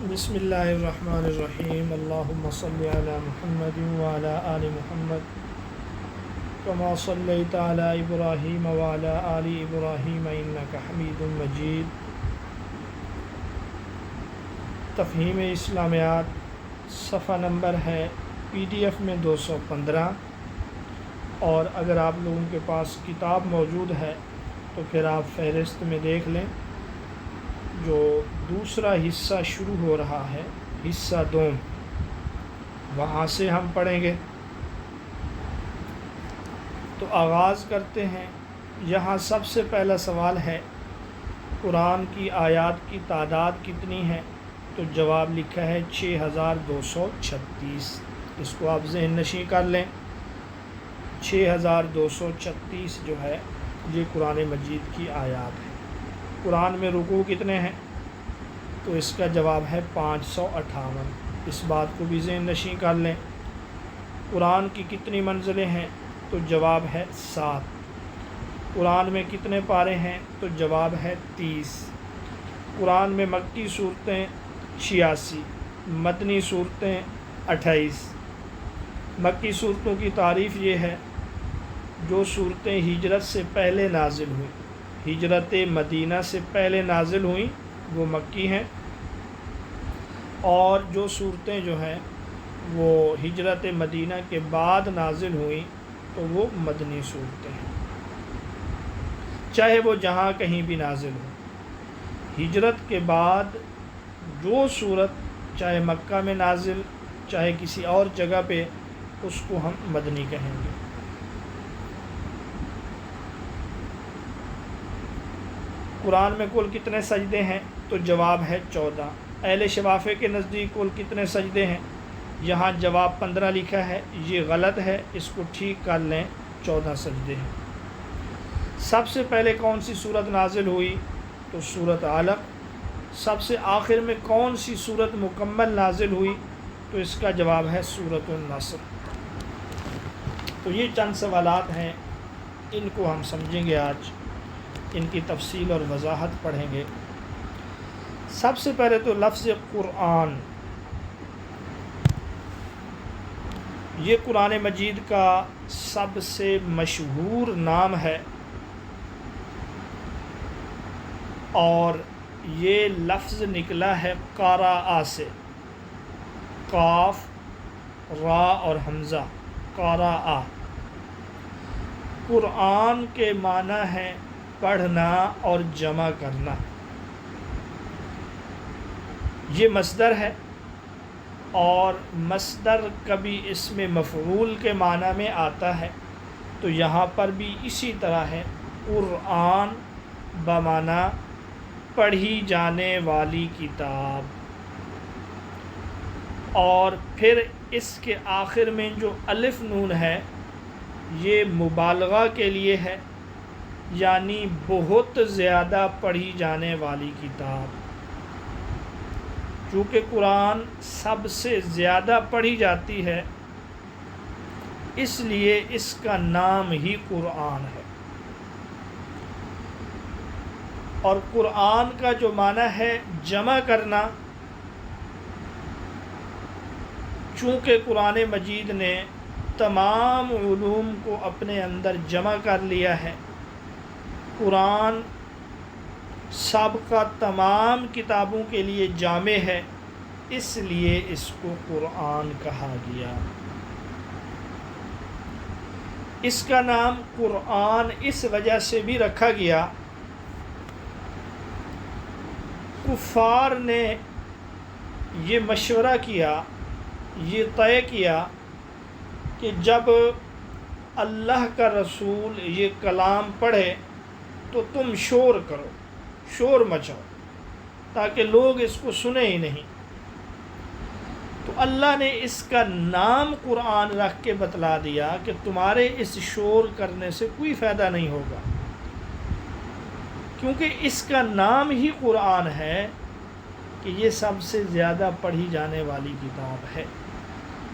بسم اللہ الرحمن الرحیم اللہم صلی علی محمد وعلی آل محمد کما صلیت علی ابراہیم وعلی آل ابراہیم انک حمید مجید۔ تفہیم اسلامیات صفحہ نمبر ہے PDF میں 215، اور اگر آپ لوگوں کے پاس کتاب موجود ہے تو پھر آپ فہرست میں دیکھ لیں، جو دوسرا حصہ شروع ہو رہا ہے، حصہ دوم، وہاں سے ہم پڑھیں گے۔ تو آغاز کرتے ہیں۔ یہاں سب سے پہلا سوال ہے، قرآن کی آیات کی تعداد کتنی ہے؟ تو جواب لکھا ہے 6236۔ اس کو آپ ذہن نشین کر لیں۔ 6236 جو ہے یہ قرآن مجید کی آیات ہے۔ قرآن میں رکوع کتنے ہیں؟ تو اس کا جواب ہے 558۔ اس بات کو بھی ذہن نشین کر لیں۔ قرآن کی کتنی منزلیں ہیں؟ تو جواب ہے 7۔ قرآن میں کتنے پارے ہیں؟ تو جواب ہے 30۔ قرآن میں مکی صورتیں 86، مدنی صورتیں 28۔ مکی صورتوں کی تعریف یہ ہے، جو صورتیں ہجرت سے پہلے نازل ہوئیں، ہجرت مدینہ سے پہلے نازل ہوئیں وہ مکی ہیں، اور جو صورتیں جو ہیں وہ ہجرت مدینہ کے بعد نازل ہوئیں تو وہ مدنی صورتیں ہیں، چاہے وہ جہاں کہیں بھی نازل ہو۔ ہجرت کے بعد جو صورت چاہے مکہ میں نازل چاہے کسی اور جگہ پہ، اس کو ہم مدنی کہیں گے۔ قرآن میں کل کتنے سجدے ہیں؟ تو جواب ہے 14۔ اہل شفافے کے نزدیک کل کتنے سجدے ہیں؟ یہاں جواب 15 لکھا ہے، یہ غلط ہے، اس کو ٹھیک کر لیں، 14 سجدے ہیں۔ سب سے پہلے کون سی صورت نازل ہوئی؟ تو سورۃ علق۔ سب سے آخر میں کون سی صورت مکمل نازل ہوئی؟ تو اس کا جواب ہے سورۃ النصر۔ تو یہ چند سوالات ہیں، ان کو ہم سمجھیں گے آج، ان کی تفصیل اور وضاحت پڑھیں گے۔ سب سے پہلے تو لفظ قرآن، یہ قرآن مجید کا سب سے مشہور نام ہے، اور یہ لفظ نکلا ہے قرأ سے، قاف، را اور حمزہ، قرأ۔ قرآن کے معنی ہے پڑھنا اور جمع کرنا۔ یہ مصدر ہے، اور مصدر کبھی اس میں مفعول کے معنی میں آتا ہے، تو یہاں پر بھی اسی طرح ہے، قرآن بمعنی پڑھی جانے والی کتاب۔ اور پھر اس کے آخر میں جو الف نون ہے، یہ مبالغہ کے لیے ہے، یعنی بہت زیادہ پڑھی جانے والی کتاب۔ چونکہ قرآن سب سے زیادہ پڑھی جاتی ہے، اس لیے اس کا نام ہی قرآن ہے۔ اور قرآن کا جو معنی ہے جمع کرنا، چونکہ قرآن مجید نے تمام علوم کو اپنے اندر جمع کر لیا ہے، قرآن سابقہ تمام کتابوں کے لیے جامع ہے، اس لیے اس کو قرآن کہا گیا۔ اس کا نام قرآن اس وجہ سے بھی رکھا گیا، کفار نے یہ مشورہ کیا، یہ طے کیا کہ جب اللہ کا رسول یہ کلام پڑھے تو تم شور کرو، شور مچاؤ، تاکہ لوگ اس کو سنیں ہی نہیں۔ تو اللہ نے اس کا نام قرآن رکھ کے بتلا دیا کہ تمہارے اس شور کرنے سے کوئی فائدہ نہیں ہوگا، کیونکہ اس کا نام ہی قرآن ہے کہ یہ سب سے زیادہ پڑھی جانے والی کتاب ہے۔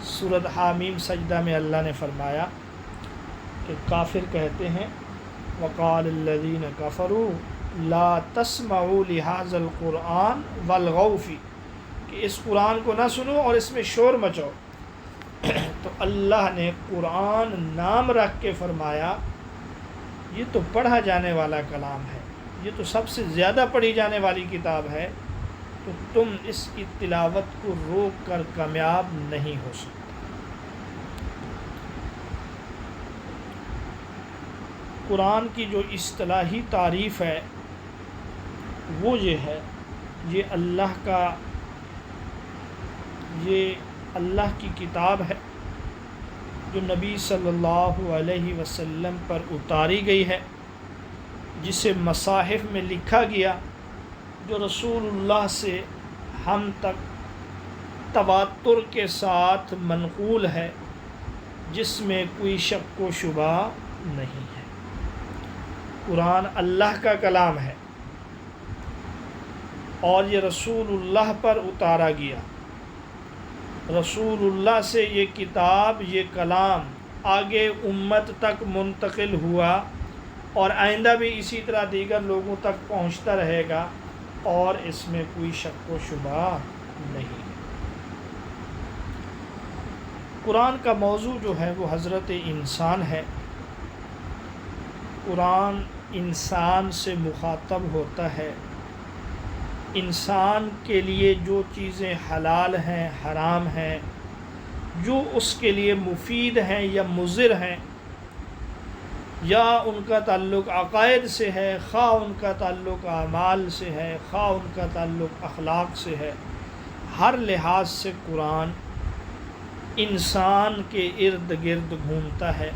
سورۃ حامیم سجدہ میں اللہ نے فرمایا کہ کافر کہتے ہیں، وقال الذین کفروا لا تسمعوا لهذا القرآن والغوا فیہ، کہ اس قرآن کو نہ سنو اور اس میں شور مچاؤ، تو اللہ نے قرآن نام رکھ کے فرمایا یہ تو پڑھا جانے والا کلام ہے، یہ تو سب سے زیادہ پڑھی جانے والی کتاب ہے، تو تم اس کی تلاوت کو روک کر کامیاب نہیں ہو سکتے۔ قرآن کی جو اصطلاحی تعریف ہے وہ یہ ہے، یہ اللہ کی کتاب ہے جو نبی صلی اللہ علیہ وسلم پر اتاری گئی ہے، جسے مصاحف میں لکھا گیا، جو رسول اللہ سے ہم تک تواتر کے ساتھ منقول ہے، جس میں کوئی شک و شبہ نہیں ہے۔ قرآن اللہ کا کلام ہے اور یہ رسول اللہ پر اتارا گیا۔ رسول اللہ سے یہ کتاب، یہ کلام آگے امت تک منتقل ہوا اور آئندہ بھی اسی طرح دیگر لوگوں تک پہنچتا رہے گا، اور اس میں کوئی شک و شبہ نہیں ہے۔ قرآن کا موضوع جو ہے وہ حضرت انسان ہے۔ قرآن انسان سے مخاطب ہوتا ہے، انسان کے لیے جو چیزیں حلال ہیں، حرام ہیں، جو اس کے لیے مفید ہیں یا مضر ہیں، یا ان کا تعلق عقائد سے ہے، خواہ ان کا تعلق اعمال سے ہے، خواہ ان کا تعلق اخلاق سے ہے، ہر لحاظ سے قرآن انسان کے ارد گرد گھومتا ہے،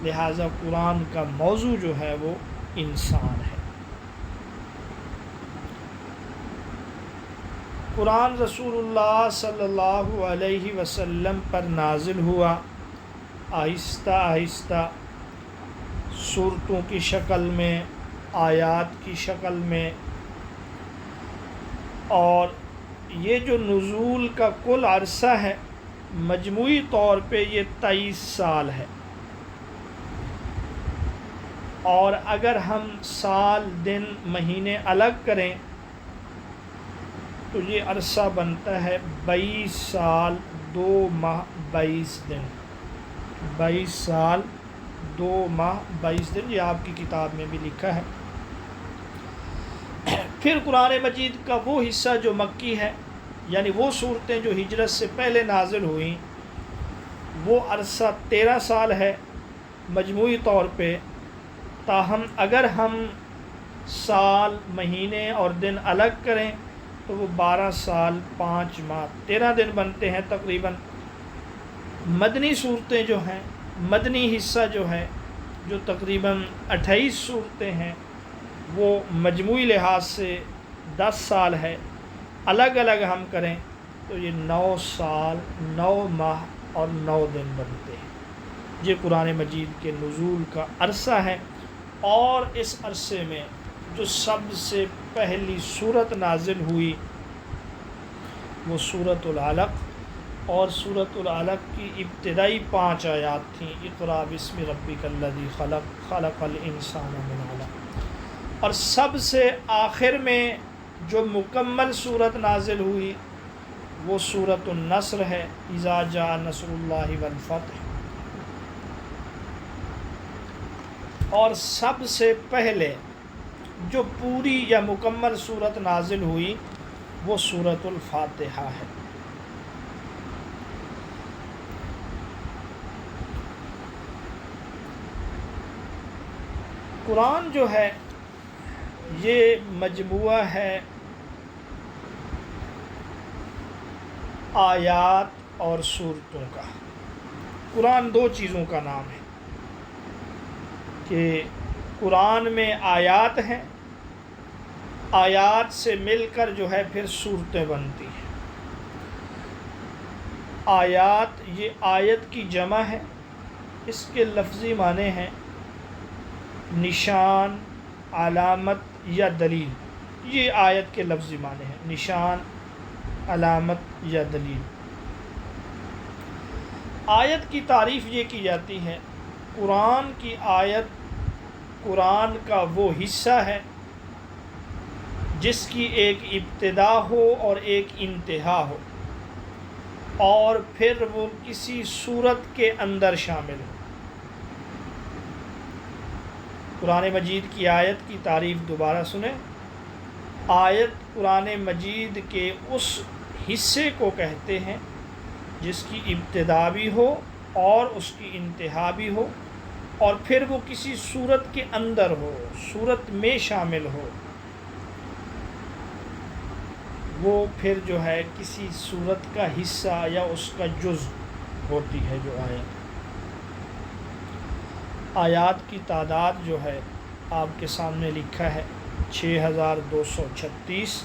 لہٰذا قرآن کا موضوع جو ہے وہ انسان ہے۔ قرآن رسول اللہ صلی اللہ علیہ وسلم پر نازل ہوا، آہستہ آہستہ سورتوں کی شکل میں، آیات کی شکل میں، اور یہ جو نزول کا کل عرصہ ہے مجموعی طور پہ یہ 23 سال ہے، اور اگر ہم سال، دن، مہینے الگ کریں تو یہ عرصہ بنتا ہے 22 سال 2 ماہ 22 دن، 22 سال 2 ماہ 22 دن، یہ آپ کی کتاب میں بھی لکھا ہے۔ پھر قرآن مجید کا وہ حصہ جو مکی ہے، یعنی وہ صورتیں جو ہجرت سے پہلے نازل ہوئیں، وہ عرصہ 13 سال ہے مجموعی طور پہ، تاہم اگر ہم سال، مہینے اور دن الگ کریں تو وہ 12 سال 5 ماہ 13 دن بنتے ہیں تقریباً۔ مدنی صورتیں جو ہیں، مدنی حصہ جو ہے، جو تقریباً 28 صورتیں ہیں، وہ مجموعی لحاظ سے 10 سال ہے، الگ الگ ہم کریں تو یہ 9 سال 9 ماہ اور 9 دن بنتے ہیں۔ یہ قرآن مجید کے نزول کا عرصہ ہے، اور اس عرصے میں جو سب سے پہلی سورت نازل ہوئی وہ سورۃ العلق، اور سورۃ العلق کی ابتدائی 5 آیات تھیں، اقرأ بسم ربک الذی خلق، خلق الانسان من علق، اور سب سے آخر میں جو مکمل سورت نازل ہوئی وہ سورۃ النصر ہے، اذا جاء نصر اللہ والفتح، اور سب سے پہلے جو پوری یا مکمل سورت نازل ہوئی وہ سورۃ الفاتحہ ہے۔ قرآن جو ہے یہ مجموعہ ہے آیات اور سورتوں کا۔ قرآن 2 چیزوں کا نام ہے کہ قرآن میں آیات ہیں، آیات سے مل کر جو ہے پھر صورتیں بنتی ہیں۔ آیات یہ آیت کی جمع ہے، اس کے لفظی معنی ہیں نشان، علامت یا دلیل، یہ آیت کے لفظی معنی ہیں، نشان، علامت یا دلیل۔ آیت کی تعریف یہ کی جاتی ہے، قرآن کی آیت قرآن کا وہ حصہ ہے جس کی ایک ابتدا ہو اور ایک انتہا ہو، اور پھر وہ کسی صورت کے اندر شامل ہو۔ قرآن مجید کی آیت کی تعریف دوبارہ سنیں۔ آیت قرآن مجید کے اس حصے کو کہتے ہیں جس کی ابتدا بھی ہو اور اس کی انتہا بھی ہو، اور پھر وہ کسی صورت کے اندر ہو، صورت میں شامل ہو۔ وہ پھر جو ہے کسی صورت کا حصہ یا اس کا جز ہوتی ہے جو آیت۔ آیات کی تعداد جو ہے آپ کے سامنے لکھا ہے 6236۔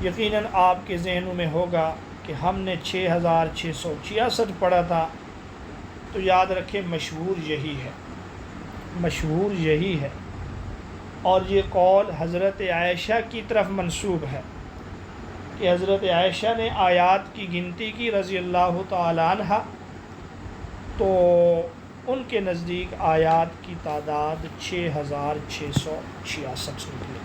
یقیناً آپ کے ذہنوں میں ہوگا کہ ہم نے 6666 پڑھا تھا، تو یاد رکھیں مشہور یہی ہے، مشہور یہی ہے، اور یہ قول حضرت عائشہ کی طرف منسوب ہے کہ حضرت عائشہ نے آیات کی گنتی کی رضی اللہ تعالی عنہ، تو ان کے نزدیک آیات کی تعداد 6666 نکلی،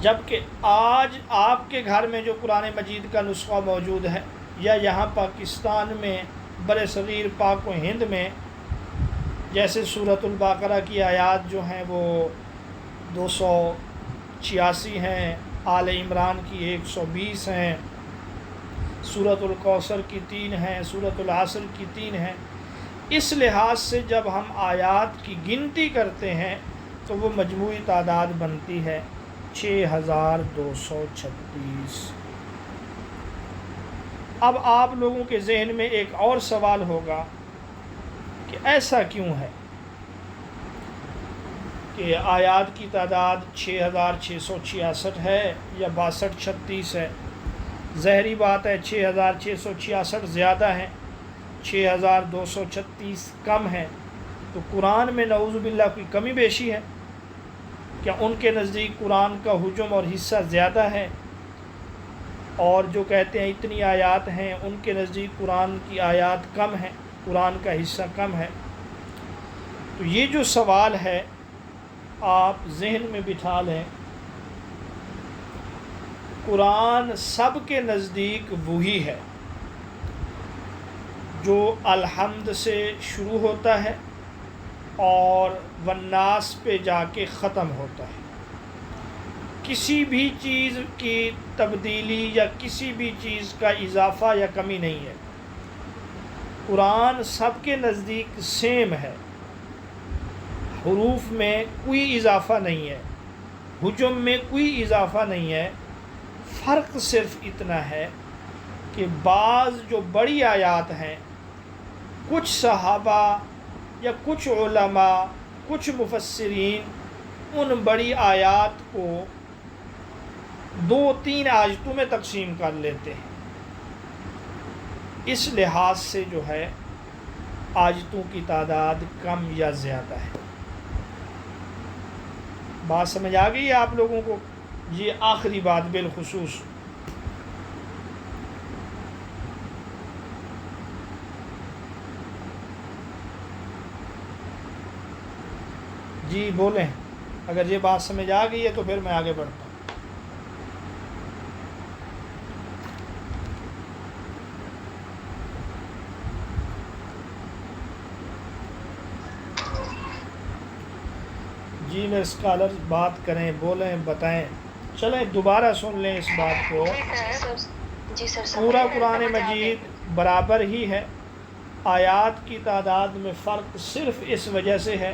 جبکہ آج آپ کے گھر میں جو قرآن مجید کا نسخہ موجود ہے، یا یہاں پاکستان میں بر صغیر پاک و ہند میں، جیسے سورۃ البقرہ کی آیات جو ہیں وہ 286 ہیں، آل عمران کی 120 ہیں، سورۃ الکوثر کی 3 ہیں، سورۃ العصر کی 3 ہیں۔ اس لحاظ سے جب ہم آیات کی گنتی کرتے ہیں تو وہ مجموعی تعداد بنتی ہے 6236۔ اب آپ لوگوں کے ذہن میں ایک اور سوال ہوگا کہ ایسا کیوں ہے کہ آیات کی تعداد 6666 ہے یا 6236 ہے؟ ظاہری بات ہے 6666 زیادہ ہیں، 6236 کم ہیں، تو قرآن میں نعوذ باللہ کوئی کمی بیشی ہے کیا؟ ان کے نزدیک قرآن کا حجم اور حصہ زیادہ ہے، اور جو کہتے ہیں اتنی آیات ہیں ان کے نزدیک قرآن کی آیات کم ہیں، قرآن کا حصہ کم ہے۔ تو یہ جو سوال ہے آپ ذہن میں بٹھا لیں، قرآن سب کے نزدیک وہی ہے جو الحمد سے شروع ہوتا ہے اور والناس پہ جا کے ختم ہوتا ہے۔ کسی بھی چیز کی تبدیلی یا کسی بھی چیز کا اضافہ یا کمی نہیں ہے۔ قرآن سب کے نزدیک سیم ہے، حروف میں کوئی اضافہ نہیں ہے، حجم میں کوئی اضافہ نہیں ہے۔ فرق صرف اتنا ہے کہ بعض جو بڑی آیات ہیں، کچھ صحابہ یا کچھ علماء، کچھ مفسرین ان بڑی آیات کو 2-3 آیتوں میں تقسیم کر لیتے ہیں۔ اس لحاظ سے جو ہے آیتوں کی تعداد کم یا زیادہ ہے۔ بات سمجھ آ گئی ہے آپ لوگوں کو؟ یہ آخری بات بالخصوص جی بولیں، اگر یہ بات سمجھ آ گئی ہے تو پھر میں آگے بڑھتا ہوں۔ جی میں اسکالر بات کریں، بولیں، بتائیں، چلیں دوبارہ سن لیں اس بات کو۔ پورا قرآن مجید برابر ہی ہے، آیات کی تعداد میں فرق صرف اس وجہ سے ہے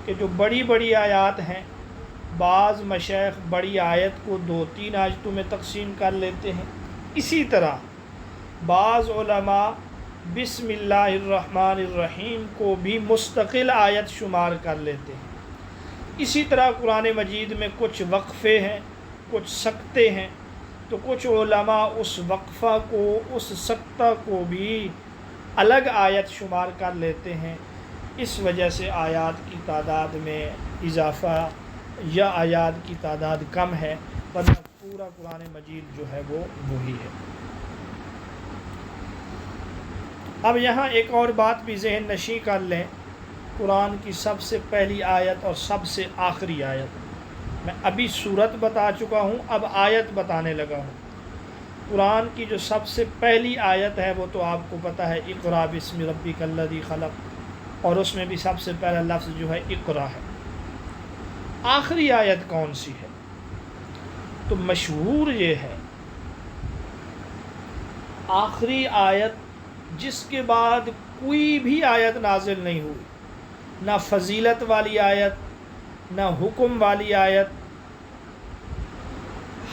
کہ جو بڑی بڑی آیات ہیں، بعض مشائخ بڑی آیت کو 2-3 آیتوں میں تقسیم کر لیتے ہیں، اسی طرح بعض علماء بسم اللہ الرحمن الرحیم کو بھی مستقل آیت شمار کر لیتے ہیں۔ اسی طرح قرآن مجید میں کچھ وقفے ہیں، کچھ سکتے ہیں، تو کچھ علماء اس وقفہ کو، اس سکتہ کو بھی الگ آیت شمار کر لیتے ہیں۔ اس وجہ سے آیات کی تعداد میں اضافہ یا آیات کی تعداد کم ہے، ورنہ پورا قرآن مجید جو ہے وہ وہی ہے۔ اب یہاں ایک اور بات بھی ذہن نشین کر لیں قرآن کی سب سے پہلی آیت اور سب سے آخری آیت۔ میں ابھی صورت بتا چکا ہوں، اب آیت بتانے لگا ہوں۔ قرآن کی جو سب سے پہلی آیت ہے وہ تو آپ کو پتہ ہے، اقرأ بسم ربک الذی خلق، اور اس میں بھی سب سے پہلا لفظ جو ہے اقرأ ہے۔ آخری آیت کون سی ہے؟ تو مشہور یہ ہے، آخری آیت جس کے بعد کوئی بھی آیت نازل نہیں ہوئی، نہ فضیلت والی آیت، نہ حکم والی آیت،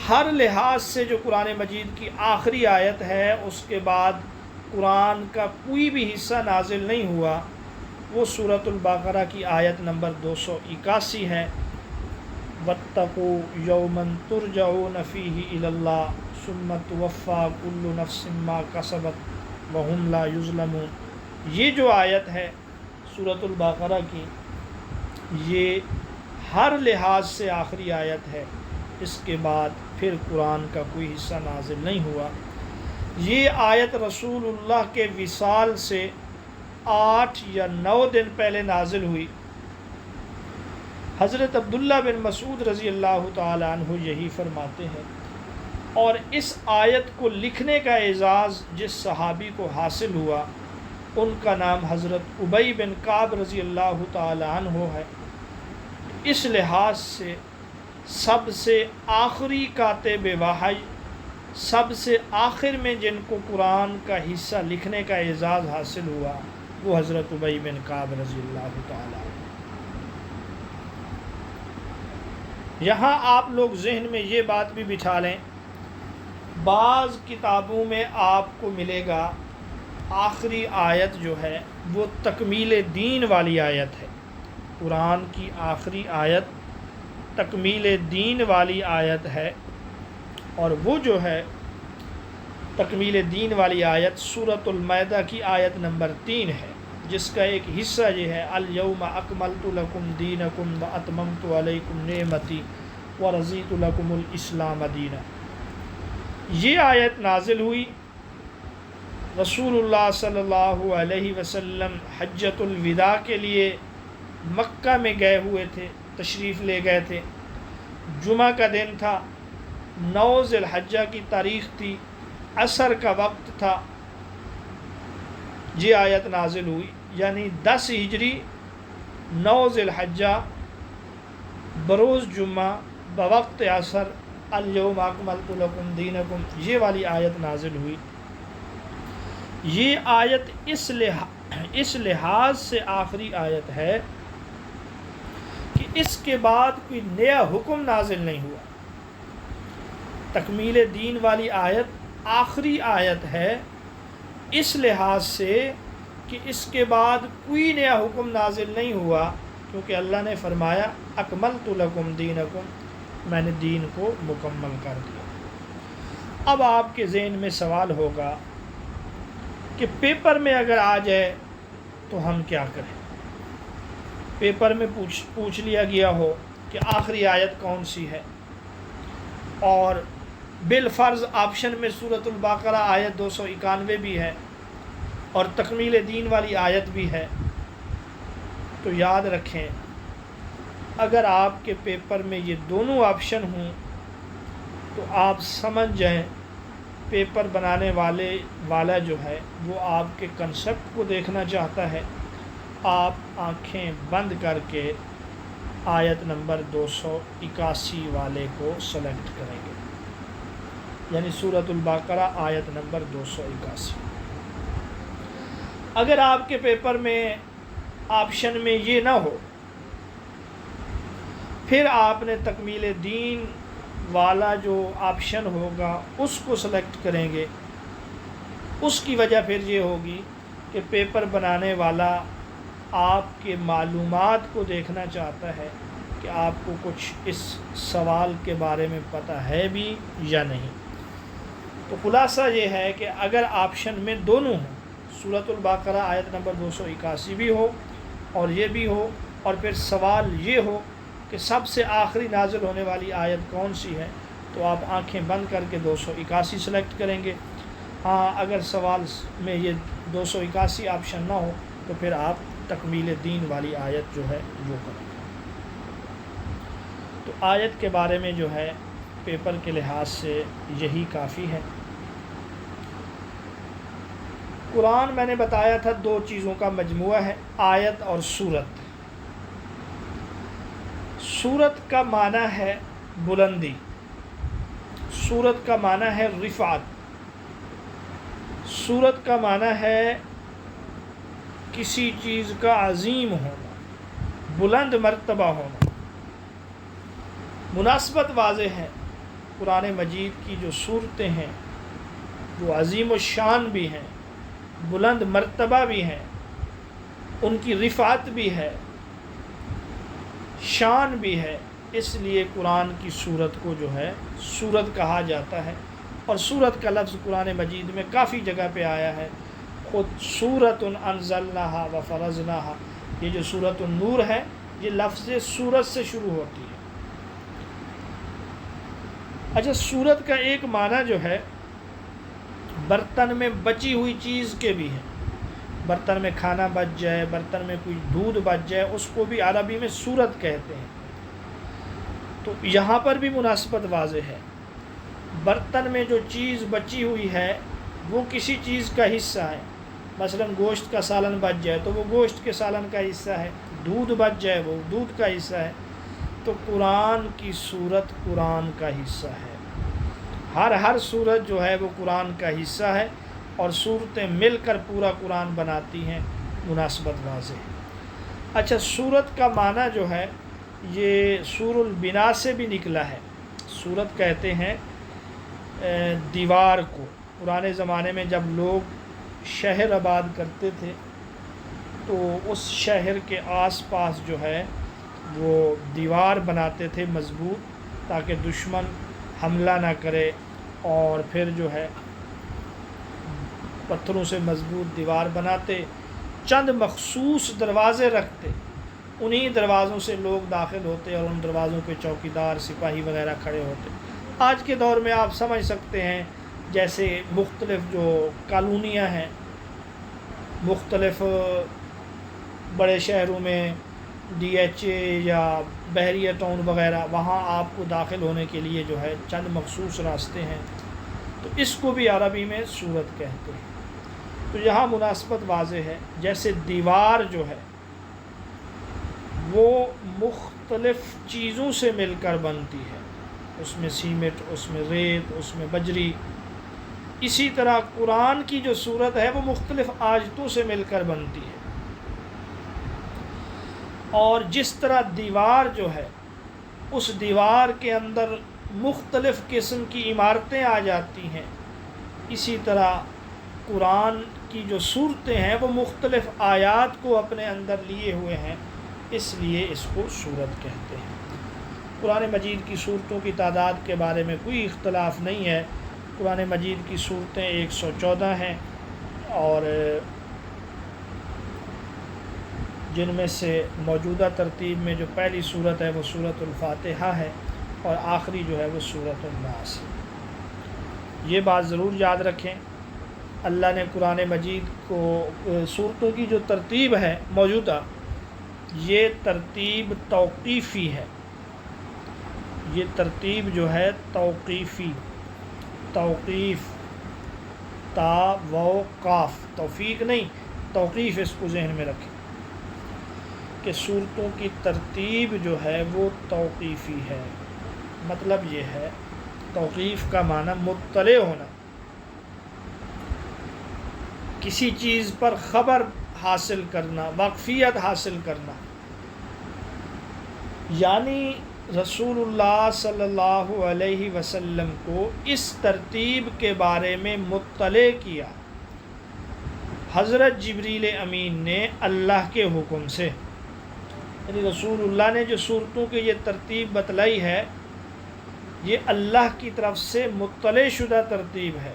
ہر لحاظ سے جو قرآن مجید کی آخری آیت ہے اس کے بعد قرآن کا کوئی بھی حصہ نازل نہیں ہوا، وہ سورۃ البقرہ کی آیت نمبر 281 ہے۔ وَاتَّقُوا يَوْمًا تُرْجَعُونَ فِيهِ إِلَى اللَّهِ ثُمَّ تُوَفَّى كُلُّ نَفْسٍ مَا كَسَبَتْ وَهُمْ لَا يُظْلَمُونَ، یہ جو آیت ہے سورۃ البقرہ کی، یہ ہر لحاظ سے آخری آیت ہے، اس کے بعد پھر قرآن کا کوئی حصہ نازل نہیں ہوا۔ یہ آیت رسول اللہ کے وصال سے 8 یا 9 دن پہلے نازل ہوئی۔ حضرت عبداللہ بن مسعود رضی اللہ تعالی عنہ یہی فرماتے ہیں، اور اس آیت کو لکھنے کا اعزاز جس صحابی کو حاصل ہوا ان کا نام حضرت ابی بن کعب رضی اللہ تعالی عنہ ہے۔ اس لحاظ سے سب سے آخری کاتب وحی، سب سے آخر میں جن کو قرآن کا حصہ لکھنے کا اعزاز حاصل ہوا وہ حضرت ابی بن کعب رضی اللہ تعالی عنہ۔ یہاں آپ لوگ ذہن میں یہ بات بھی بٹھا لیں، بعض کتابوں میں آپ کو ملے گا آخری آیت جو ہے وہ تکمیل دین والی آیت ہے۔ قرآن کی آخری آیت تکمیل دین والی آیت ہے، اور وہ جو ہے تکمیل دین والی آیت سورۃ المائدہ کی آیت نمبر 3 ہے، جس کا ایک حصہ یہ ہے الیوم اکملت لکم دینکم واتممت علیکم نعمتی ورضیت لکم الاسلام دینا۔ یہ آیت نازل ہوئی، رسول اللہ صلی اللہ علیہ وسلم حجۃ الوداع کے لیے مکہ میں گئے ہوئے تھے، تشریف لے گئے تھے، جمعہ کا دن تھا، 9 ذی الحجہ کی تاریخ تھی، عصر کا وقت تھا، یہ آیت نازل ہوئی، یعنی 10 ہجری 9 ذی الحجہ بروز جمعہ بوقت عصر الیوم اکملت لکم دینکم، یہ والی آیت نازل ہوئی۔ یہ آیت اس لحاظ سے آخری آیت ہے کہ اس کے بعد کوئی نیا حکم نازل نہیں ہوا۔ تکمیل دین والی آیت آخری آیت ہے اس لحاظ سے کہ اس کے بعد کوئی نیا حکم نازل نہیں ہوا، کیونکہ اللہ نے فرمایا اکملت لکم دینکم، میں نے دین کو مکمل کر دیا۔ اب آپ کے ذہن میں سوال ہوگا کہ پیپر میں اگر آ جائے تو ہم کیا کریں؟ پیپر میں پوچھ لیا گیا ہو کہ آخری آیت کون سی ہے، اور بالفرض آپشن میں سورۃ البقرہ آیت 291 بھی ہے اور تکمیل دین والی آیت بھی ہے، تو یاد رکھیں اگر آپ کے پیپر میں یہ دونوں آپشن ہوں تو آپ سمجھ جائیں پیپر بنانے والا جو ہے وہ آپ کے کنسپٹ کو دیکھنا چاہتا ہے۔ آپ آنکھیں بند کر کے آیت نمبر 281 والے کو سلیکٹ کریں گے، یعنی سورۃ البقرہ آیت نمبر 281۔ اگر آپ کے پیپر میں آپشن میں یہ نہ ہو، پھر آپ نے تکمیل دین والا جو آپشن ہوگا اس کو سلیکٹ کریں گے۔ اس کی وجہ پھر یہ ہوگی کہ پیپر بنانے والا آپ کے معلومات کو دیکھنا چاہتا ہے کہ آپ کو کچھ اس سوال کے بارے میں پتہ ہے بھی یا نہیں۔ تو خلاصہ یہ ہے کہ اگر آپشن میں دونوں ہوں، سورۃ البقرہ آیت نمبر 281 بھی ہو اور یہ بھی ہو، اور پھر سوال یہ ہو کہ سب سے آخری نازل ہونے والی آیت کون سی ہے، تو آپ آنکھیں بند کر کے 281 سلیکٹ کریں گے۔ ہاں اگر سوال میں یہ 281 آپشن نہ ہو تو پھر آپ تکمیل دین والی آیت جو ہے وہ کریں۔ تو آیت کے بارے میں جو ہے پیپر کے لحاظ سے یہی کافی ہے۔ قرآن میں نے بتایا تھا دو چیزوں کا مجموعہ ہے، آیت اور سورت۔ سورت کا معنی ہے بلندی، سورت کا معنی ہے رفعت، سورت کا معنی ہے کسی چیز کا عظیم ہونا، بلند مرتبہ ہونا۔ مناسبت واضح ہے، قرآن مجید کی جو صورتیں ہیں وہ عظیم الشان بھی ہیں، بلند مرتبہ بھی ہیں، ان کی رفعت بھی ہے، شان بھی ہے، اس لیے قرآن کی سورت کو جو ہے سورت کہا جاتا ہے۔ اور سورت کا لفظ قرآن مجید میں کافی جگہ پہ آیا ہے، خود سورۃ انزلناہا وفرضناہا، یہ جو سورۃ النور ہے یہ لفظ سورت سے شروع ہوتی ہے۔ اچھا، سورت کا ایک معنی جو ہے برتن میں بچی ہوئی چیز کے بھی ہیں، برتن میں کھانا بچ جائے، برتن میں کوئی دودھ بچ جائے، اس کو بھی عربی میں سورت کہتے ہیں۔ تو یہاں پر بھی مناسبت واضح ہے، برتن میں جو چیز بچی ہوئی ہے وہ کسی چیز کا حصہ ہے، مثلا گوشت کا سالن بچ جائے تو وہ گوشت کے سالن کا حصہ ہے، دودھ بچ جائے وہ دودھ کا حصہ ہے۔ تو قرآن کی سورت قرآن کا حصہ ہے، ہر سورت جو ہے وہ قرآن کا حصہ ہے، اور صورتیں مل کر پورا قرآن بناتی ہیں، مناسبت واضح ہے۔ اچھا، سورت کا معنی جو ہے یہ سور البنا سے بھی نکلا ہے۔ سورت کہتے ہیں دیوار کو۔ پرانے زمانے میں جب لوگ شہر آباد کرتے تھے تو اس شہر کے آس پاس جو ہے وہ دیوار بناتے تھے مضبوط، تاکہ دشمن حملہ نہ کرے، اور پھر جو ہے پتھروں سے مضبوط دیوار بناتے، چند مخصوص دروازے رکھتے، انہی دروازوں سے لوگ داخل ہوتے اور ان دروازوں پہ چوکیدار سپاہی وغیرہ کھڑے ہوتے۔ آج کے دور میں آپ سمجھ سکتے ہیں جیسے مختلف جو کالونیاں ہیں، مختلف بڑے شہروں میں ڈی ایچ اے یا بحریہ ٹاؤن وغیرہ، وہاں آپ کو داخل ہونے کے لیے جو ہے چند مخصوص راستے ہیں، تو اس کو بھی عربی میں سورت کہتے ہیں۔ تو یہاں مناسبت واضح ہے، جیسے دیوار جو ہے وہ مختلف چیزوں سے مل کر بنتی ہے، اس میں سیمنٹ، اس میں ریت، اس میں بجری، اسی طرح قرآن کی جو سورت ہے وہ مختلف آیتوں سے مل کر بنتی ہے۔ اور جس طرح دیوار جو ہے اس دیوار کے اندر مختلف قسم کی عمارتیں آ جاتی ہیں، اسی طرح قرآن کی جو صورتیں ہیں وہ مختلف آیات کو اپنے اندر لیے ہوئے ہیں، اس لیے اس کو سورت کہتے ہیں۔ قرآن مجید کی صورتوں کی تعداد کے بارے میں کوئی اختلاف نہیں ہے، قرآن مجید کی صورتیں 114 ہیں، اور جن میں سے موجودہ ترتیب میں جو پہلی صورت ہے وہ سورۃ الفاتحہ ہے، اور آخری جو ہے وہ سورۃ الناس ہے۔ یہ بات ضرور یاد رکھیں، اللہ نے قرآن مجید کو صورتوں کی جو ترتیب ہے موجودہ، یہ ترتیب توقیفی ہے، یہ ترتیب جو ہے توقیفی، توقیف، تا و قاف، توفیق نہیں، توقیف، اس کو ذہن میں رکھیں کہ صورتوں کی ترتیب جو ہے وہ توقیفی ہے۔ مطلب یہ ہے، توقیف کا معنی مطلع ہونا، کسی چیز پر خبر حاصل کرنا، واقفیت حاصل کرنا، یعنی رسول اللہ صلی اللہ علیہ وسلم کو اس ترتیب کے بارے میں مطلع کیا حضرت جبریل امین نے اللہ کے حکم سے، یعنی رسول اللہ نے جو صورتوں کی یہ ترتیب بتلائی ہے یہ اللہ کی طرف سے مطلع شدہ ترتیب ہے۔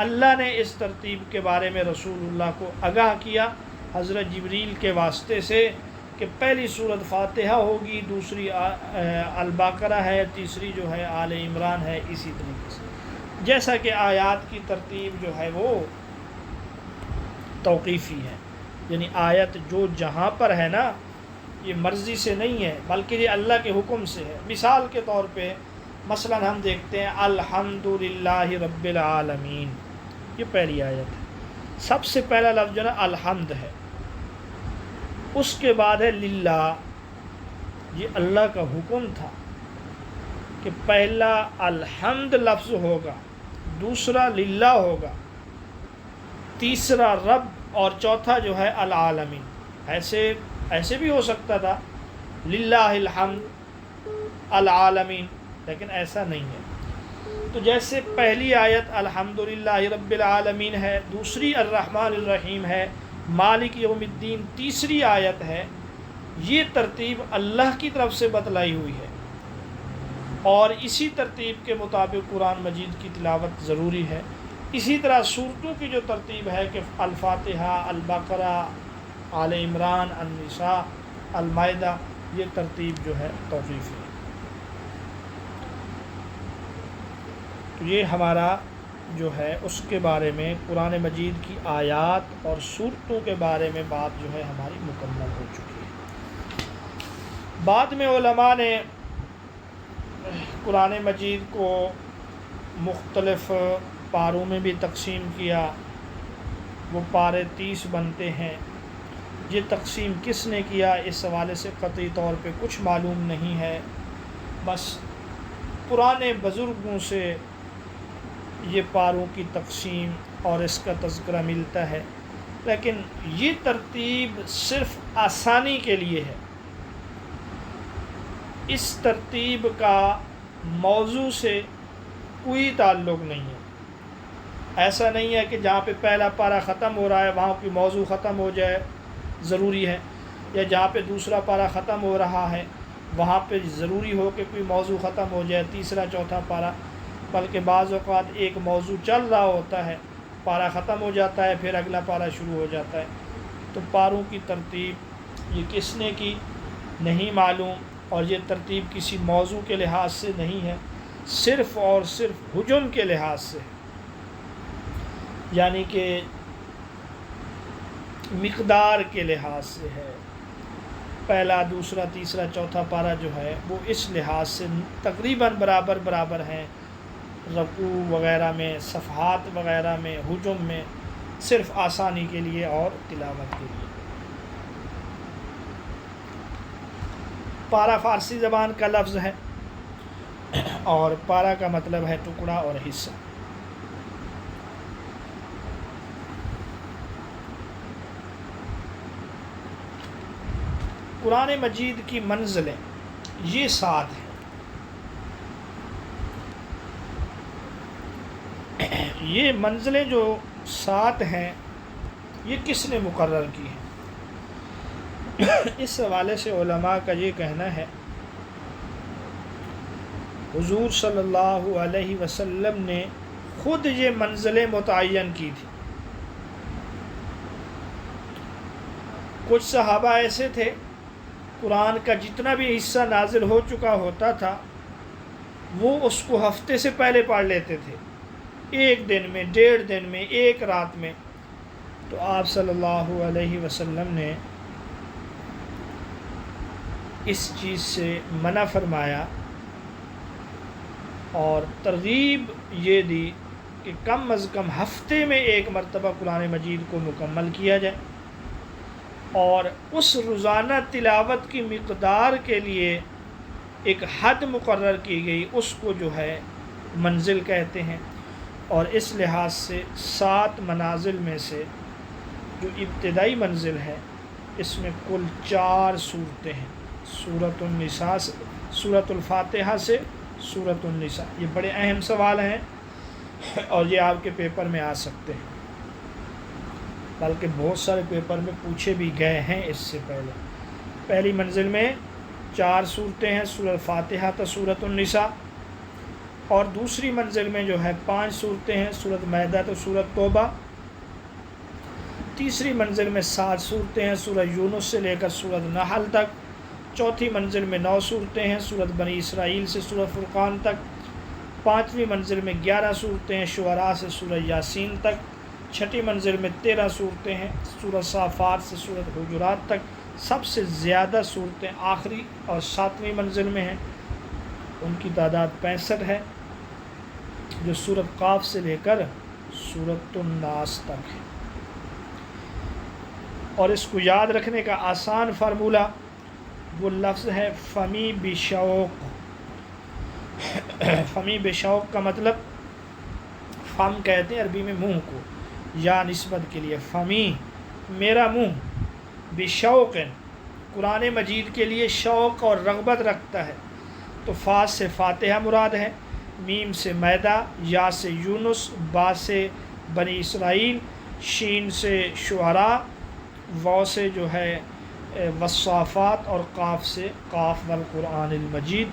اللہ نے اس ترتیب کے بارے میں رسول اللہ کو آگاہ کیا حضرت جبریل کے واسطے سے، کہ پہلی سورت فاتحہ ہوگی، دوسری البقرہ ہے، تیسری جو ہے آل عمران ہے، اسی طریقے سے، جیسا کہ آیات کی ترتیب جو ہے وہ توقیفی ہے۔ یعنی آیت جو جہاں پر ہے نا یہ مرضی سے نہیں ہے بلکہ یہ اللہ کے حکم سے ہے۔ مثال کے طور پہ مثلا ہم دیکھتے ہیں الحمدللہ رب العالمین، یہ پہلی آیت ہے۔ سب سے پہلا لفظ جو ہے نا الحمد ہے، اس کے بعد ہے للہ، یہ اللہ کا حکم تھا کہ پہلا الحمد لفظ ہوگا، دوسرا للہ ہوگا، تیسرا رب اور چوتھا جو ہے العالمین۔ ایسے بھی ہو سکتا تھا للہ الحمد العالمین، لیکن ایسا نہیں ہے۔ تو جیسے پہلی آیت الحمدللہ رب العالمین ہے، دوسری الرحمن الرحیم ہے، مالک یوم الدین تیسری آیت ہے، یہ ترتیب اللہ کی طرف سے بتلائی ہوئی ہے، اور اسی ترتیب کے مطابق قرآن مجید کی تلاوت ضروری ہے۔ اسی طرح سورتوں کی جو ترتیب ہے کہ الفاتحہ، البقرہ، آل عمران، النساء، المائدہ، یہ ترتیب جو ہے توقیفی ہے۔ تو یہ ہمارا جو ہے اس کے بارے میں قرآن مجید کی آیات اور سورتوں کے بارے میں بات جو ہے ہماری مکمل ہو چکی ہے۔ بعد میں علماء نے قرآن مجید کو مختلف پاروں میں بھی تقسیم کیا، وہ پارے 30 بنتے ہیں۔ یہ تقسیم کس نے کیا اس حوالے سے قطعی طور پہ کچھ معلوم نہیں ہے، بس پرانے بزرگوں سے یہ پاروں کی تقسیم اور اس کا تذکرہ ملتا ہے، لیکن یہ ترتیب صرف آسانی کے لیے ہے۔ اس ترتیب کا موضوع سے کوئی تعلق نہیں ہے۔ ایسا نہیں ہے کہ جہاں پہ پہلا پارہ ختم ہو رہا ہے وہاں کوئی موضوع ختم ہو جائے ضروری ہے، یا جہاں پہ دوسرا پارہ ختم ہو رہا ہے وہاں پہ ضروری ہو کہ کوئی موضوع ختم ہو جائے تیسرا چوتھا پارہ، بلکہ بعض اوقات ایک موضوع چل رہا ہوتا ہے، پارہ ختم ہو جاتا ہے پھر اگلا پارہ شروع ہو جاتا ہے۔ تو پاروں کی ترتیب یہ کس نے کی نہیں معلوم، اور یہ ترتیب کسی موضوع کے لحاظ سے نہیں ہے، صرف اور صرف حجم کے لحاظ سے، یعنی کہ مقدار کے لحاظ سے ہے۔ پہلا، دوسرا، تیسرا، چوتھا پارہ جو ہے وہ اس لحاظ سے تقریباً برابر ہیں، رکوع وغیرہ میں، صفحات وغیرہ میں، حجم میں، صرف آسانی کے لیے اور تلاوت کے لیے۔ پارہ فارسی زبان کا لفظ ہے اور پارہ کا مطلب ہے ٹکڑا اور حصہ۔ قرآن مجید کی منزلیں یہ 7 ہیں۔ یہ منزلیں جو 7 ہیں یہ کس نے مقرر کی ہیں؟ اس حوالے سے علماء کا یہ کہنا ہے حضور صلی اللہ علیہ وسلم نے خود یہ منزلیں متعین کی تھی۔ کچھ صحابہ ایسے تھے قرآن کا جتنا بھی حصہ نازل ہو چکا ہوتا تھا وہ اس کو ہفتے سے پہلے پڑھ لیتے تھے، 1 دن میں، 1.5 دن میں، 1 رات میں۔ تو آپ صلی اللہ علیہ وسلم نے اس چیز سے منع فرمایا اور ترغیب یہ دی کہ کم از کم ہفتے میں 1 مرتبہ قرآن مجید کو مکمل کیا جائے، اور اس روزانہ تلاوت کی مقدار کے لیے ایک حد مقرر کی گئی، اس کو جو ہے منزل کہتے ہیں۔ اور اس لحاظ سے 7 منازل میں سے جو ابتدائی منزل ہے اس میں کل 4 صورتیں ہیں، سورۃ النساء سے، سورۃ الفاتحہ سے سورۃ النساء۔ یہ بڑے اہم سوال ہیں اور یہ آپ کے پیپر میں آ سکتے ہیں، بلکہ بہت سارے پیپر میں پوچھے بھی گئے ہیں اس سے پہلے۔ پہلی منزل میں 4 صورتیں ہیں، سورۃ فاتحہ تا سورۃ النساء، اور دوسری منزل میں جو ہے 5 صورتیں ہیں، سورۃ مائدہ تا سورۃ توبہ۔ تیسری منزل میں 7 صورتیں ہیں، سورۃ یونس سے لے کر سورۃ نحل تک۔ چوتھی منزل میں 9 صورتیں ہیں، سورۃ بنی اسرائیل سے سورۃ فرقان تک۔ 5ویں منزل میں 11 صورتیں ہیں، شعراء سے سورۃ یاسین تک۔ چھٹی منزل میں 13 صورتیں ہیں، سورۃ صافات سے سورۃ حجرات تک۔ سب سے زیادہ صورتیں آخری اور 7ویں منزل میں ہیں، ان کی تعداد 65 ہے، جو سورۃ قاف سے لے کر سورۃ الناس تک ہے۔ اور اس کو یاد رکھنے کا آسان فارمولہ وہ لفظ ہے فمی بشوق۔ فمی بشوق کا مطلب، فم کہتے ہیں عربی میں منہ کو، یا نسبت کے لیے، فمی میرا منہ، بشوق قرآن مجید کے لیے شوق اور رغبت رکھتا ہے، تو فا سے فاتحہ مراد ہے، میم سے میدہ، یا سے یونس، با سے بنی اسرائیل، شین سے شعراء، واو سے جو ہے والصافات، اور قاف سے قاف والقرآن المجید۔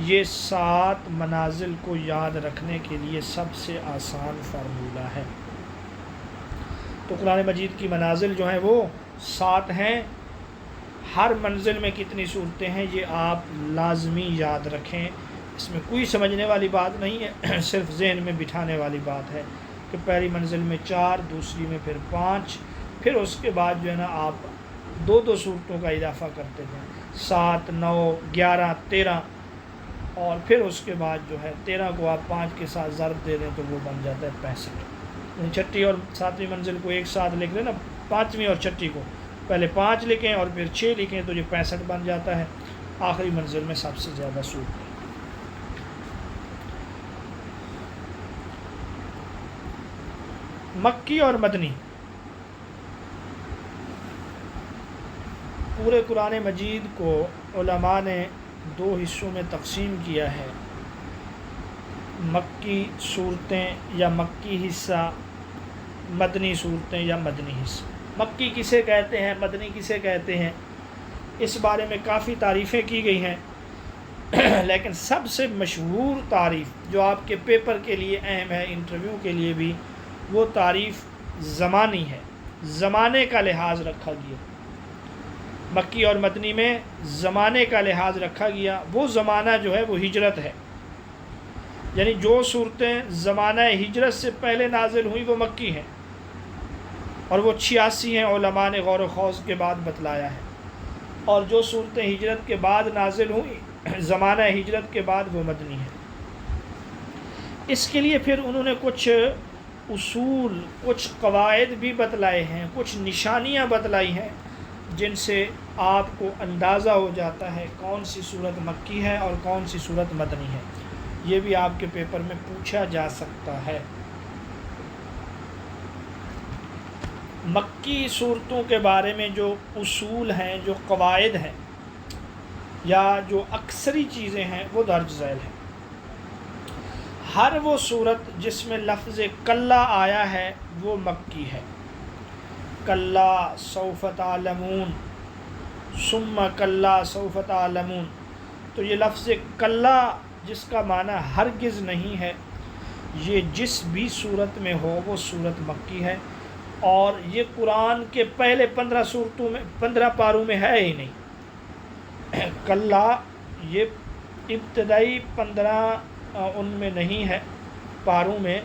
یہ 7 منازل کو یاد رکھنے کے لیے سب سے آسان فارمولہ ہے۔ تو قرآن مجید کی منازل جو ہیں وہ 7 ہیں۔ ہر منزل میں کتنی صورتیں ہیں یہ آپ لازمی یاد رکھیں، اس میں کوئی سمجھنے والی بات نہیں ہے، صرف ذہن میں بٹھانے والی بات ہے کہ پہلی منزل میں 4، دوسری میں پھر 5، پھر اس کے بعد جو ہے نا آپ 2 صورتوں کا اضافہ کرتے ہیں، 7، 9، 11، 13، اور پھر اس کے بعد جو ہے 13 کو آپ 5 کے ساتھ ضرب دے دیں تو وہ بن جاتا ہے 65۔ چھٹی اور 7ویں منزل کو ایک ساتھ لکھ لیں نا، 5ویں اور چھٹی کو پہلے 5 لکھیں اور پھر 6 لکھیں تو یہ 65 بن جاتا ہے۔ آخری منزل میں سب سے زیادہ صورتیں۔ مکی اور مدنی، پورے قرآن مجید کو علماء نے 2 حصوں میں تقسیم کیا ہے، مکی صورتیں یا مکی حصہ، مدنی صورتیں یا مدنی حصہ۔ مکی کسے کہتے ہیں، مدنی کسے کہتے ہیں، اس بارے میں کافی تعریفیں کی گئی ہیں، لیکن سب سے مشہور تعریف جو آپ کے پیپر کے لیے اہم ہے، انٹرویو کے لیے بھی، وہ تعریف زمانی ہے، زمانے کا لحاظ رکھا گیا۔ مکی اور مدنی میں زمانے کا لحاظ رکھا گیا، وہ زمانہ جو ہے وہ ہجرت ہے، یعنی جو صورتیں زمانہ ہجرت سے پہلے نازل ہوئیں وہ مکی ہیں، اور وہ 86 ہیں، علماء نے غور و خوض کے بعد بتلایا ہے، اور جو صورتیں ہجرت کے بعد نازل ہوئیں زمانہ ہجرت کے بعد وہ مدنی ہیں۔ اس کے لیے پھر انہوں نے کچھ اصول، کچھ قواعد بھی بتلائے ہیں، کچھ نشانیاں بتلائی ہیں، جن سے آپ کو اندازہ ہو جاتا ہے کون سی صورت مکی ہے اور کون سی صورت مدنی ہے۔ یہ بھی آپ کے پیپر میں پوچھا جا سکتا ہے۔ مکی صورتوں کے بارے میں جو اصول ہیں، جو قواعد ہیں، یا جو اکثری چیزیں ہیں وہ درج ذیل ہیں۔ ہر وہ صورت جس میں لفظ کلا آیا ہے وہ مکی ہے۔ کلا سوف تعلمون، ثم کلا سوف تعلمون، تو یہ لفظ کلا جس کا معنی ہرگز نہیں ہے، یہ جس بھی صورت میں ہو وہ صورت مکی ہے، اور یہ قرآن کے پہلے 15 صورتوں میں، 15 پاروں میں ہے ہی نہیں۔ کلا یہ ابتدائی 15 ان میں نہیں ہے پاروں میں،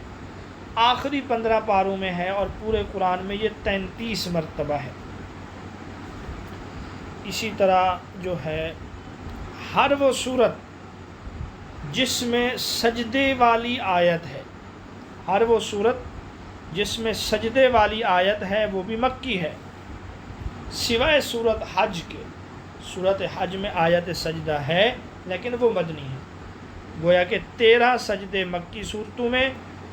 آخری 15 پاروں میں ہے، اور پورے قرآن میں یہ 33 مرتبہ ہے۔ اسی طرح جو ہے ہر وہ صورت جس میں سجدے والی آیت ہے، ہر وہ صورت جس میں سجدے والی آیت ہے وہ بھی مکی ہے، سوائے صورت حج کے۔ صورت حج میں آیت سجدہ ہے لیکن وہ مدنی ہے، گویا کہ 13 سجدے مکی صورتوں میں،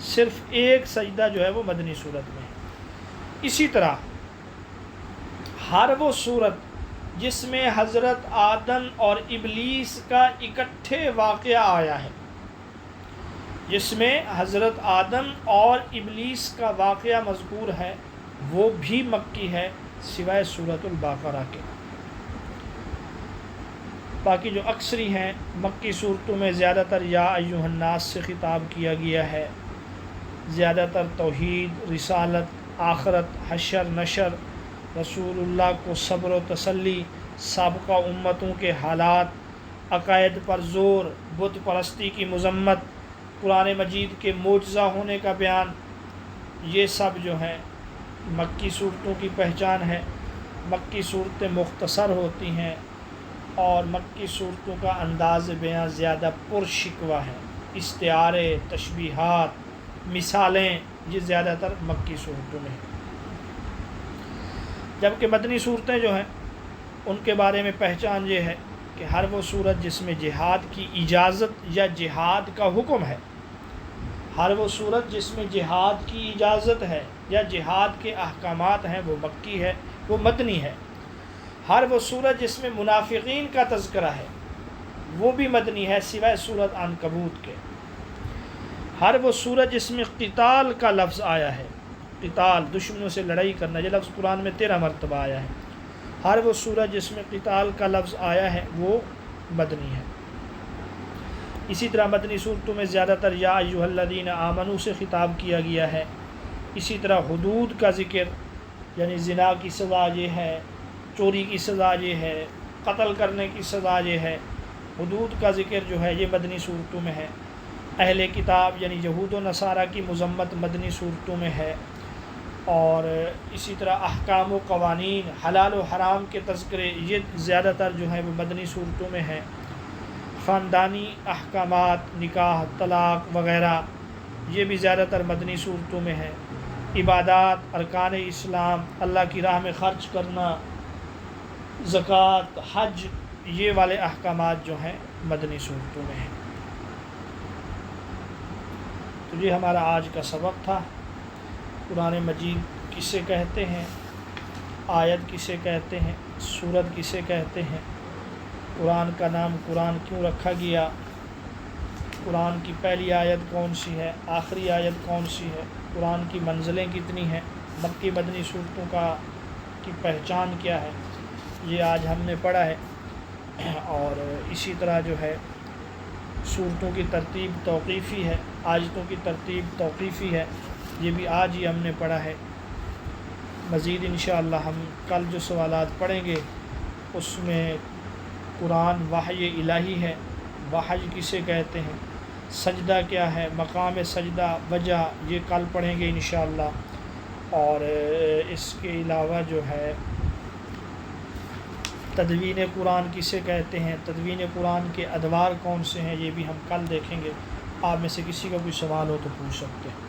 صرف 1 سجدہ جو ہے وہ مدنی صورت میں ہے۔ اسی طرح ہر وہ صورت جس میں حضرت آدم اور ابلیس کا اکٹھے واقعہ آیا ہے، جس میں حضرت آدم اور ابلیس کا واقعہ مذکور ہے، وہ بھی مکی ہے، سوائے سورۃ البقرہ کے۔ باقی جو اکثری ہیں مکی صورتوں میں زیادہ تر یا ایھا الناس سے خطاب کیا گیا ہے، زیادہ تر توحید، رسالت، آخرت، حشر، نشر، رسول اللہ کو صبر و تسلی، سابقہ امتوں کے حالات، عقائد پر زور، بت پرستی کی مذمت، قرآن مجید کے معجزہ ہونے کا بیان، یہ سب جو ہیں مکی صورتوں کی پہچان ہے، مکی صورتیں مختصر ہوتی ہیں اور مکی صورتوں کا انداز بیاں زیادہ پرشکوہ ہے، استعارے، تشبیہات، مثالیں یہ زیادہ تر مکی صورتوں میں ہیں۔ جبکہ مدنی صورتیں جو ہیں ان کے بارے میں پہچان یہ ہے کہ ہر وہ صورت جس میں جہاد کی اجازت یا جہاد کا حکم ہے، ہر وہ صورت جس میں جہاد کی اجازت ہے یا جہاد کے احکامات ہیں وہ مکی ہے، وہ مدنی ہے۔ ہر وہ صورت جس میں منافقین کا تذکرہ ہے وہ بھی مدنی ہے، سوائے صورت عنکبوت کے۔ ہر وہ صورت جس میں قتال کا لفظ آیا ہے، قتال دشمنوں سے لڑائی کرنا، یہ لفظ قرآن میں 13 مرتبہ آیا ہے، ہر وہ صورت جس میں قتال کا لفظ آیا ہے وہ مدنی ہے۔ اسی طرح مدنی صورتوں میں زیادہ تر یا ایھا الذین آمنوا سے خطاب کیا گیا ہے۔ اسی طرح حدود کا ذکر، یعنی زنا کی سزا یہ ہے، چوری کی سزا یہ ہے، قتل کرنے کی سزا یہ ہے، حدود کا ذکر جو ہے یہ مدنی صورتوں میں ہے۔ اہل کتاب یعنی یہود و نصارہ کی مذمت مدنی صورتوں میں ہے، اور اسی طرح احکام و قوانین، حلال و حرام کے تذکرے یہ زیادہ تر جو ہیں وہ مدنی صورتوں میں ہیں۔ خاندانی احکامات، نکاح، طلاق وغیرہ یہ بھی زیادہ تر مدنی صورتوں میں ہیں۔ عبادات، ارکان اسلام، اللہ کی راہ میں خرچ کرنا، زکوٰۃ، حج، یہ والے احکامات جو ہیں مدنی صورتوں میں ہیں۔ تو یہ ہمارا آج کا سبق تھا۔ قرآن مجید کسے کہتے ہیں، آیت کسے کہتے ہیں، سورت کسے کہتے ہیں، قرآن کا نام قرآن کیوں رکھا گیا، قرآن کی پہلی آیت کون سی ہے، آخری آیت کون سی ہے، قرآن کی منزلیں کتنی ہیں، مکی مدنی صورتوں کی پہچان کیا ہے، یہ آج ہم نے پڑھا ہے۔ اور اسی طرح جو ہے صورتوں کی ترتیب توقیفی ہے، آیتوں کی ترتیب توقیفی ہے، یہ بھی آج ہی ہم نے پڑھا ہے۔ مزید انشاءاللہ ہم کل جو سوالات پڑھیں گے اس میں قرآن وحی الہی ہے، وحی کسے کہتے ہیں، سجدہ کیا ہے، مقام سجدہ، وجہ، یہ کل پڑھیں گے انشاءاللہ۔ اور اس کے علاوہ جو ہے تدوین قرآن کسے کہتے ہیں، تدوین قرآن کے ادوار کون سے ہیں، یہ بھی ہم کل دیکھیں گے۔ آپ میں سے کسی کا کوئی سوال ہو تو پوچھ سکتے ہیں۔